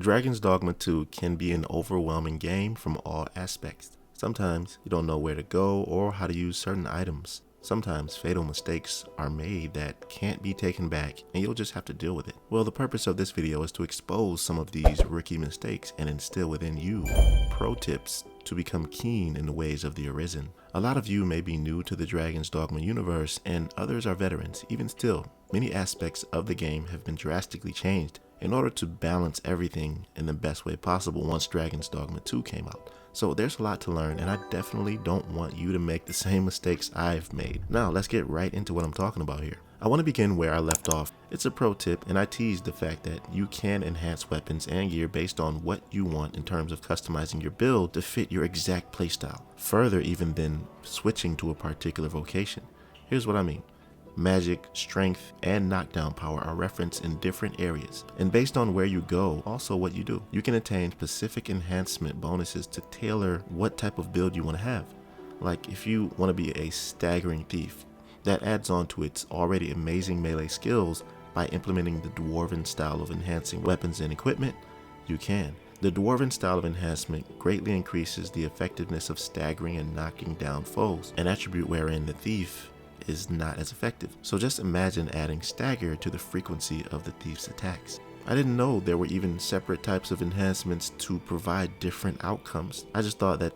Dragon's Dogma 2 can be an overwhelming game from all aspects. Sometimes you don't know where to go or how to use certain items. Sometimes fatal mistakes are made that can't be taken back and you'll just have to deal with it. Well, the purpose of this video is to expose some of these rookie mistakes and instill within you pro tips to become keen in the ways of the Arisen. A lot of you may be new to the Dragon's Dogma universe and others are veterans. Even still, many aspects of the game have been drastically changed in order to balance everything in the best way possible once Dragon's Dogma 2 came out. So there's a lot to learn and I definitely don't want you to make the same mistakes I've made. Now let's get right into what I'm talking about here. I want to begin where I left off. It's a pro tip and I teased the fact that you can enhance weapons and gear based on what you want in terms of customizing your build to fit your exact playstyle. Further even than switching to a particular vocation. Here's what I mean. Magic, strength, and knockdown power are referenced in different areas, and based on where you go, also what you do. You can attain specific enhancement bonuses to tailor what type of build you want to have. Like if you want to be a staggering thief, that adds on to its already amazing melee skills by implementing the Dwarven style of enhancing weapons and equipment, you can. The Dwarven style of enhancement greatly increases the effectiveness of staggering and knocking down foes, an attribute wherein the thief is not as effective. So just imagine adding stagger to the frequency of the thief's attacks. I didn't know there were even separate types of enhancements to provide different outcomes. I just thought that,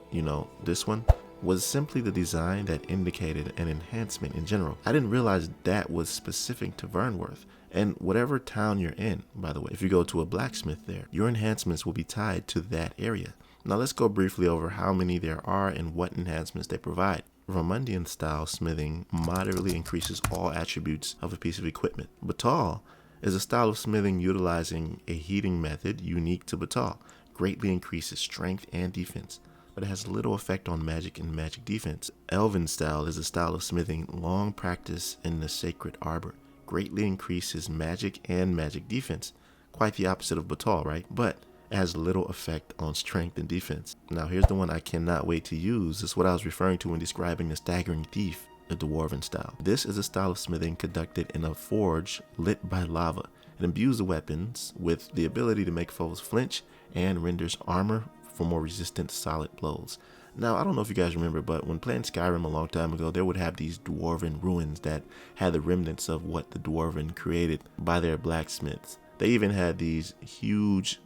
this one was simply the design that indicated an enhancement in general. I didn't realize that was specific to Vernworth. And whatever town you're in, by the way, if you go to a blacksmith there, your enhancements will be tied to that area. Now let's go briefly over how many there are and what enhancements they provide. Romundian style smithing moderately increases all attributes of a piece of equipment. Batal is a style of smithing utilizing a heating method unique to Batal. Greatly increases strength and defense, but it has little effect on magic and magic defense. Elven style is a style of smithing long practice in the sacred arbor. Greatly increases magic and magic defense. Quite the opposite of Batal, right? But it has little effect on strength and defense. Now here's the one I cannot wait to use. This is what I was referring to when describing the staggering thief, the Dwarven style. This is a style of smithing conducted in a forge lit by lava. It imbues the weapons with the ability to make foes flinch and renders armor for more resistant solid blows. Now, I don't know if you guys remember, but when playing Skyrim a long time ago, they would have these Dwarven ruins that had the remnants of what the Dwarven created by their blacksmiths. They even had these huge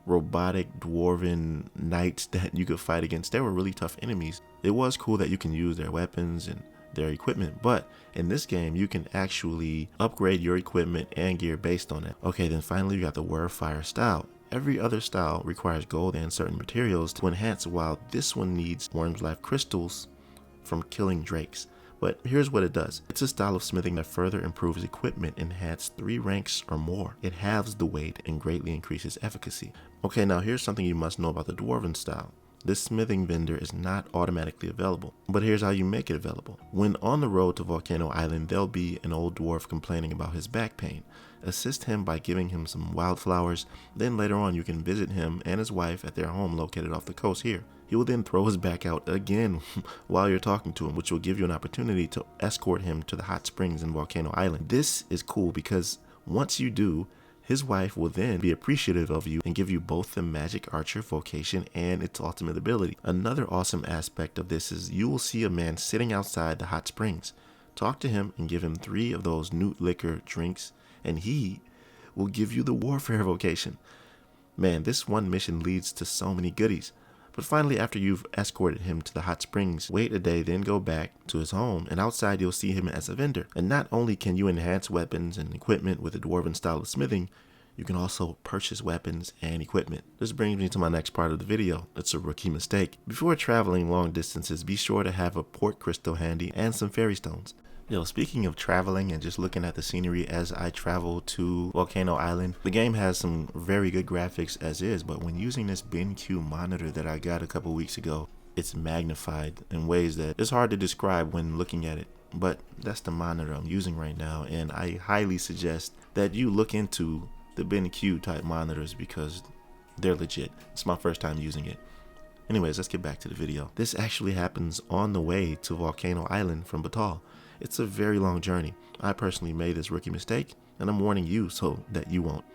robotic Dwarven knights that you could fight against. They were really tough enemies. It was cool that you can use their weapons and their equipment, but in this game you can actually upgrade your equipment and gear based on it. Okay, then finally you got the Wyrfire style. Every other style requires gold and certain materials to enhance, while this one needs Worm's Life crystals from killing drakes. But here's what it does. It's a style of smithing that further improves equipment, enhanced 3 ranks or more. It halves the weight and greatly increases efficacy. Okay, now here's something you must know about the Dwarven style. This smithing vendor is not automatically available, but here's how you make it available. When on the road to Volcano Island, there'll be an old dwarf complaining about his back pain. Assist him by giving him some wildflowers, then later on you can visit him and his wife at their home located off the coast here. He will then throw his back out again while you're talking to him, which will give you an opportunity to escort him to the hot springs in Volcano Island. This is cool because once you do, his wife will then be appreciative of you and give you both the magic archer vocation and its ultimate ability. Another awesome aspect of this is you will see a man sitting outside the hot springs. Talk to him and give him 3 of those newt liquor drinks and he will give you the warfare vocation. Man, this one mission leads to so many goodies. But finally, after you've escorted him to the hot springs, wait a day, then go back to his home, and outside you'll see him as a vendor. And not only can you enhance weapons and equipment with the Dwarven style of smithing, you can also purchase weapons and equipment. This brings me to my next part of the video. It's a rookie mistake. Before traveling long distances, be sure to have a port crystal handy and some fairy stones. Yo, speaking of traveling and just looking at the scenery as I travel to Volcano Island, the game has some very good graphics as is, but when using this BenQ monitor that I got a couple weeks ago, it's magnified in ways that it's hard to describe when looking at it. But that's the monitor I'm using right now, and I highly suggest that you look into the BenQ type monitors because they're legit. It's my first time using it. Anyways, let's get back to the video. This actually happens on the way to Volcano Island from Batal. It's a very long journey. I personally made this rookie mistake, and I'm warning you so that you won't.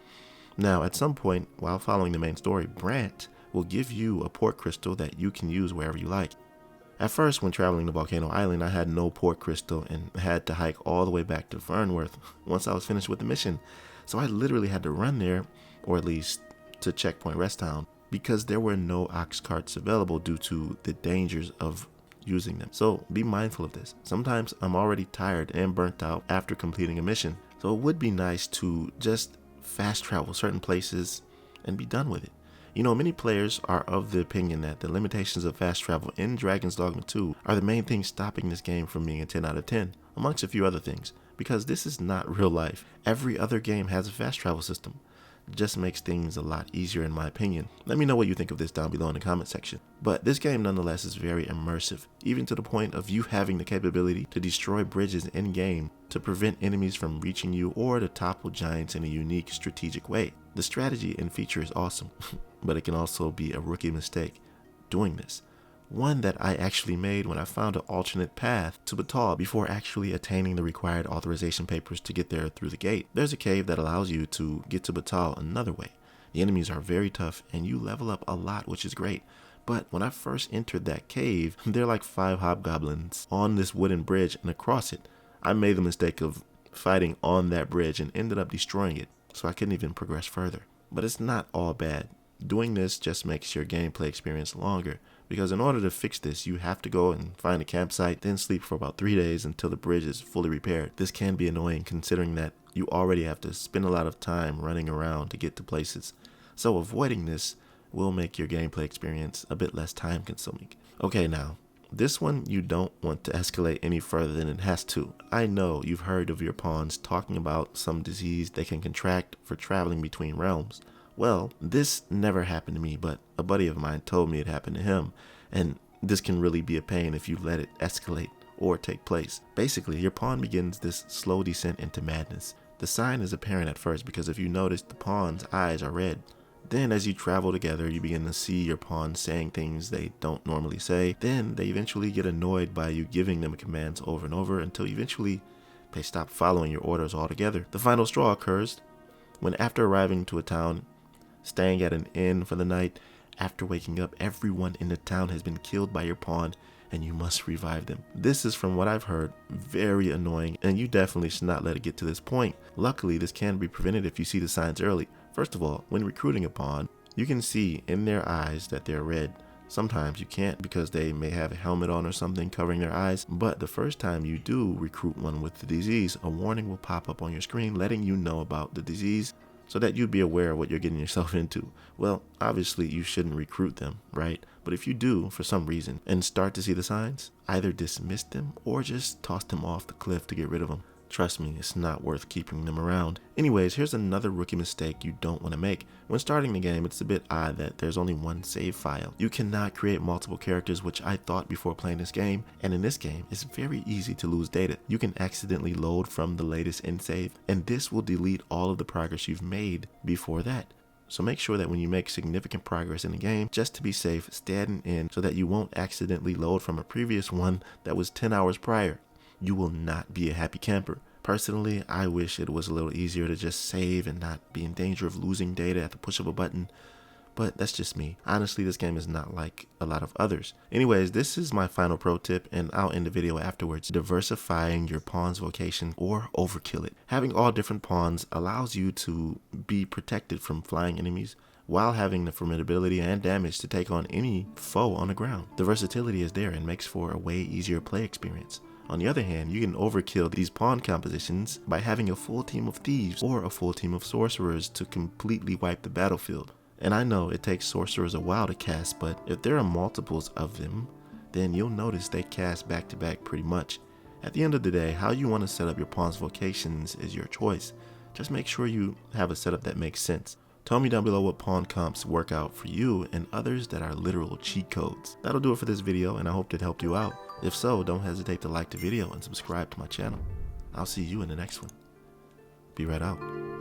Now, at some point, while following the main story, Brant will give you a port crystal that you can use wherever you like. At first, when traveling to Volcano Island, I had no port crystal and had to hike all the way back to Fernworth once I was finished with the mission. So I literally had to run there, or at least to Checkpoint Rest Town, because there were no ox carts available due to the dangers of using them. So be mindful of this. Sometimes I'm already tired and burnt out after completing a mission. So it would be nice to just fast travel certain places and be done with it. You know, many players are of the opinion that the limitations of fast travel in Dragon's Dogma 2 are the main thing stopping this game from being a 10 out of 10, amongst a few other things, because this is not real life. Every other game has a fast travel system. It just makes things a lot easier in my opinion. Let me know what you think of this down below in the comment section. But this game nonetheless is very immersive, even to the point of you having the capability to destroy bridges in game to prevent enemies from reaching you or to topple giants in a unique strategic way. The strategy and feature is awesome, but it can also be a rookie mistake doing this. One that I actually made when I found an alternate path to 𝒉𝒍𝒑𝒔 before actually attaining the required authorization papers to get there through the gate. There's a cave that allows you to get to 𝒉𝒍𝒑𝒔 another way. The enemies are very tough and you level up a lot, which is great. But when I first entered that cave, there are like 5 hobgoblins on this wooden bridge, and across it, I made the mistake of fighting on that bridge and ended up destroying it, so I couldn't even progress further. But it's not all bad. Doing this just makes your gameplay experience longer, because in order to fix this, you have to go and find a campsite, then sleep for about 3 days until the bridge is fully repaired. This can be annoying considering that you already have to spend a lot of time running around to get to places. So avoiding this will make your gameplay experience a bit less time consuming. Okay, now, this one you don't want to escalate any further than it has to. I know you've heard of your pawns talking about some disease they can contract for traveling between realms. Well, this never happened to me, but a buddy of mine told me it happened to him, and this can really be a pain if you let it escalate or take place. Basically, your pawn begins this slow descent into madness. The sign is apparent at first because if you notice, the pawn's eyes are red. Then as you travel together, you begin to see your pawns saying things they don't normally say. Then they eventually get annoyed by you giving them commands over and over until eventually they stop following your orders altogether. The final straw occurs when, after arriving to a town, staying at an inn for the night, after waking up, everyone in the town has been killed by your pawn and you must revive them. This is, from what I've heard, very annoying, and you definitely should not let it get to this point. Luckily, this can be prevented if you see the signs early. First of all, when recruiting a pawn, you can see in their eyes that they're red. Sometimes you can't because they may have a helmet on or something covering their eyes, but the first time you do recruit one with the disease, a warning will pop up on your screen letting you know about the disease, so that you'd be aware of what you're getting yourself into. Well, obviously you shouldn't recruit them, right? But if you do, for some reason, and start to see the signs, either dismiss them or just toss them off the cliff to get rid of them. Trust me, it's not worth keeping them around. Anyways, here's another rookie mistake you don't want to make. When starting the game, it's a bit odd that there's only one save file. You cannot create multiple characters, which I thought before playing this game, and in this game, it's very easy to lose data. You can accidentally load from the latest end save, and this will delete all of the progress you've made before that. So make sure that when you make significant progress in the game, just to be safe, stay at an end so that you won't accidentally load from a previous one that was 10 hours prior. You will not be a happy camper. Personally, I wish it was a little easier to just save and not be in danger of losing data at the push of a button, but that's just me. Honestly, this game is not like a lot of others. Anyways, this is my final pro tip, and I'll end the video afterwards. Diversifying your pawn's vocation or overkill it. Having all different pawns allows you to be protected from flying enemies while having the formidability and damage to take on any foe on the ground. The versatility is there and makes for a way easier play experience. On the other hand, you can overkill these pawn compositions by having a full team of thieves or a full team of sorcerers to completely wipe the battlefield. And I know it takes sorcerers a while to cast, but if there are multiples of them, then you'll notice they cast back to back pretty much. At the end of the day, how you want to set up your pawn's vocations is your choice. Just make sure you have a setup that makes sense. Tell me down below what pawn comps work out for you and others that are literal cheat codes. That'll do it for this video, and I hope it helped you out. If so, don't hesitate to like the video and subscribe to my channel. I'll see you in the next one. Be right out.